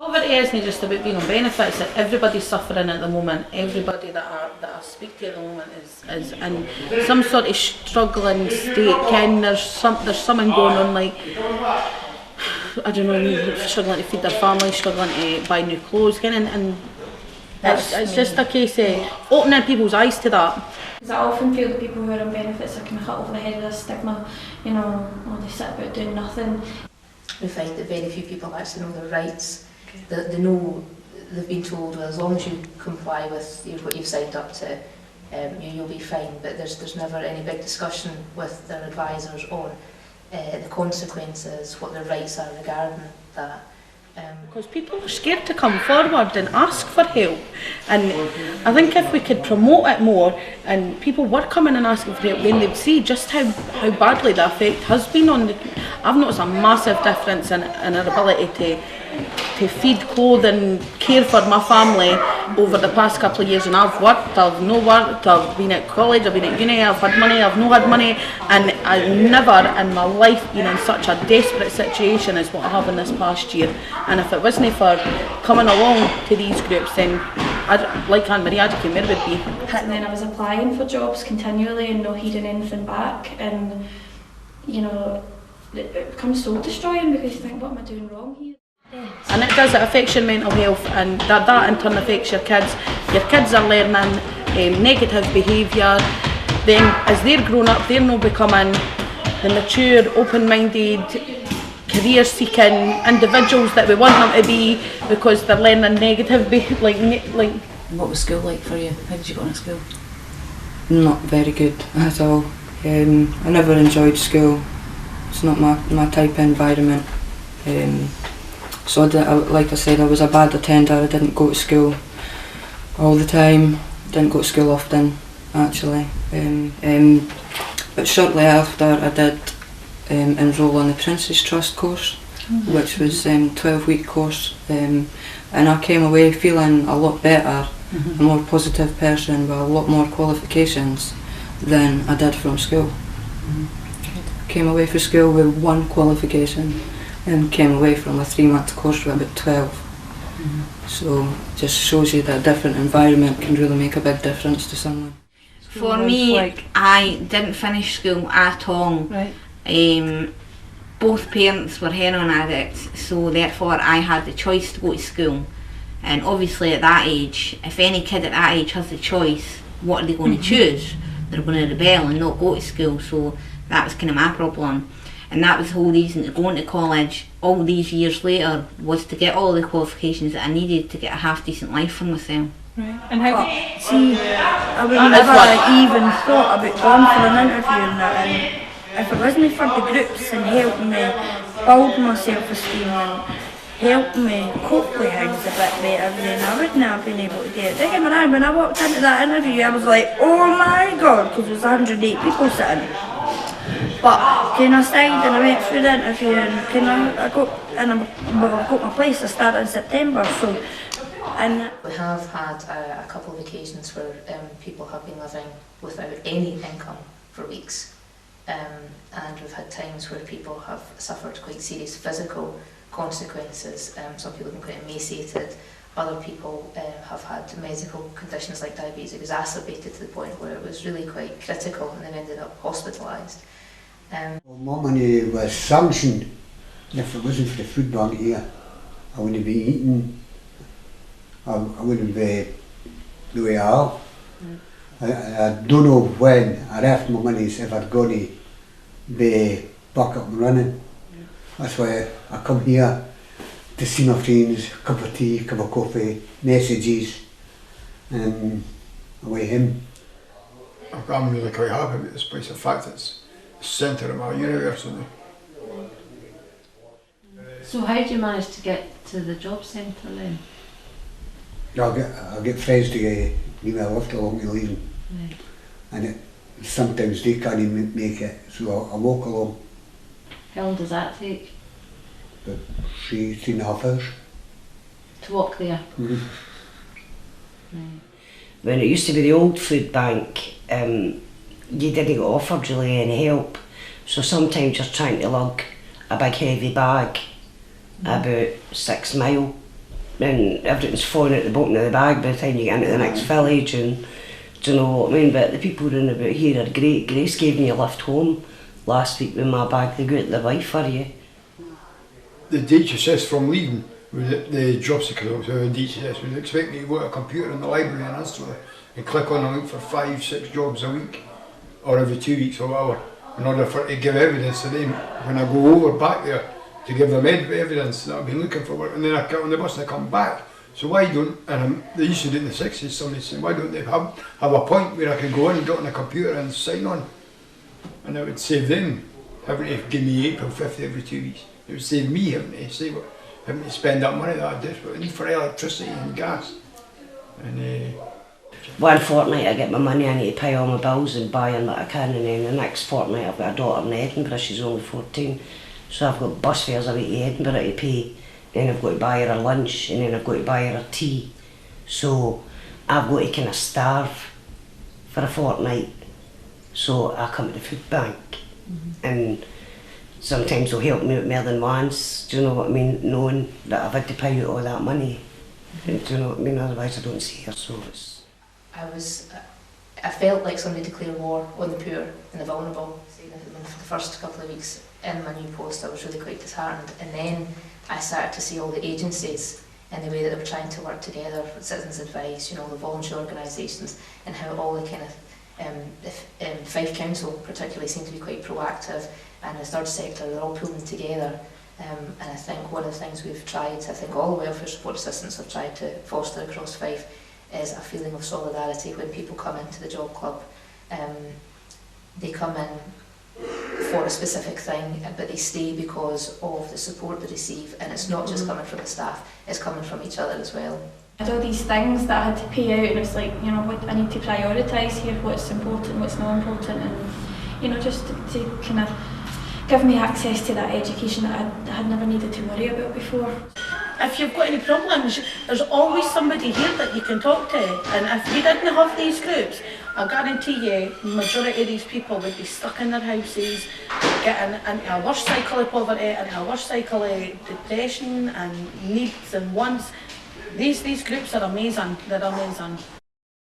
Poverty isn't just about being on benefits. Everybody's suffering at the moment. Everybody that I speak to at the moment is in some sort of struggling state. Ken, there's something going on, like, I don't know, struggling to feed their family, struggling to buy new clothes, Ken, and it's just a case of opening people's eyes to that. Because I often feel that people who are on benefits are kind of hit over the head with this stigma, you know, they sit about doing nothing. We find that very few people actually know their rights. They know, they've been told, well, as long as you comply with what you've signed up to, you'll be fine, but there's never any big discussion with their advisors on the consequences, what their rights are regarding that. Because people are scared to come forward and ask for help, and I think if we could promote it more and people were coming and asking for help, then they'd see just how badly the effect has been on the... I've noticed a massive difference in our ability to feed, clothe and care for my family over the past couple of years, and I've worked, I've no worked, I've been at college, I've been at uni, I've had money, I've not had money, and I've never in my life been in such a desperate situation as what I have in this past year. And if it wasn't for coming along to these groups, then like Anne-Marie, I don't know where it would be. And then I was applying for jobs continually and not hearing anything back, and you know, it becomes soul destroying because you think, what am I doing wrong here? And it affects your mental health, and that in turn affects your kids. Your kids are learning negative behaviour, then as they're growing up, they're not becoming the mature, open-minded, career-seeking individuals that we want them to be, because they're learning negative like. What was school like for you? How did you go to school? Not very good at all. I never enjoyed school. It's not my type of environment. So like I said, I was a bad attender. I didn't go to school all the time. Didn't go to school often, actually. But shortly after, I did enrol on the Prince's Trust course, which was a 12-week course, and I came away feeling a lot better, a more positive person with a lot more qualifications than I did from school. Came away from school with one qualification and came away from a 3-month course with about 12. So just shows you that a different environment can really make a big difference to someone. For me, I didn't finish school at all. Right. Both parents were heroin addicts, so therefore I had the choice to go to school. And obviously at that age, if any kid at that age has the choice, what are they going to choose? They're going to rebel and not go to school, so that was kind of my problem. And that was the whole reason to going to college all these years later, was to get all the qualifications that I needed to get a half decent life for myself. Right. And how? See, I would never even thought about going for an interview and that, and if it wasn't for the groups and helping me build my self-esteem and helping me cope with things a bit better, then I wouldn't have been able to do it. Don't get me wrong, when I walked into that interview, I was like, oh my god, because there was 108 people sitting. But then I stayed and I went through the interview, and I got my place. I started in September, so. And we have had a couple of occasions where people have been living without any income for weeks, and we've had times where people have suffered quite serious physical consequences. Some people have been quite emaciated. Other people have had medical conditions like diabetes exacerbated to the point where it was really quite critical, and they've ended up hospitalised. My money was sanctioned. If it wasn't for the food bank here, I wouldn't be eating. I wouldn't be the way I am. I don't know when I left my money if I'd going to be back up and running. That's why I come here to see my friends, cup of tea, cup of coffee, messages, and away him. I'm really quite happy with this place. In fact, it's the centre of my universe. So how do you manage to get to the job centre then? I'll get friends to give me a lift along the line, and sometimes they can't even make it, so I walk along. How long does that take? But 3.5 hours. To walk there? Right. When it used to be the old food bank, you didn't get offered really any help, so sometimes you're trying to lug a big heavy bag about 6 miles and everything's falling out the bottom of the bag by the time you get into the next village, and do you know what I mean? But the people round about here are great. Grace gave me a lift home last week with my bag. They go out the Fife for you. The DHS from leaving, the job seeker was the DHS would expect me to go to a computer in the library and answer and click on a link for 5-6 jobs a week, or every 2 weeks or whatever, in order for to give evidence to them when I go over back there to give them evidence that I've been looking for work, and then I get on the bus and I come back. So why don't, and they used to do it in the 60s, somebody said, why don't they have a point where I could go in and get on a computer and sign on? And it would save them having to give me £8.50 every 2 weeks. It would save me having to spend that money that I desperately need for electricity and gas. And one fortnight I get my money, I need to pay all my bills and buy in what I can, and then the next fortnight I've got a daughter in Edinburgh, she's only 14, so I've got bus fares away to Edinburgh to pay, then I've got to buy her a lunch, and then I've got to buy her a tea. So I've got to kind of starve for a fortnight. So I come to the food bank, and sometimes they'll help me out more than once, do you know what I mean, knowing that I've had to pay out all that money. Do you know what I mean? Otherwise I don't see her. So it's... I felt like somebody declared war on the poor and the vulnerable. For the first couple of weeks in my new post I was really quite disheartened, and then I started to see all the agencies and the way that they were trying to work together, citizens' advice, you know, the voluntary organisations, and how all the kind of Fife Council particularly seemed to be quite proactive, and the third sector, they're all pulling together. And I think one of the things we've tried, I think all the welfare support assistants have tried to foster across Fife, is a feeling of solidarity when people come into the job club. They come in for a specific thing, but they stay because of the support they receive, and it's not just coming from the staff, it's coming from each other as well. I had all these things that I had to pay out, and it's like, you know, what I need to prioritise here, what's important, what's not important, and you know, just to kind of give me access to that education that I had never needed to worry about before. If you've got any problems, there's always somebody here that you can talk to, and if we didn't have these groups, I guarantee you, the majority of these people would be stuck in their houses, getting into a worse cycle of poverty, into a worse cycle of depression and needs and wants. These groups are amazing, they're amazing.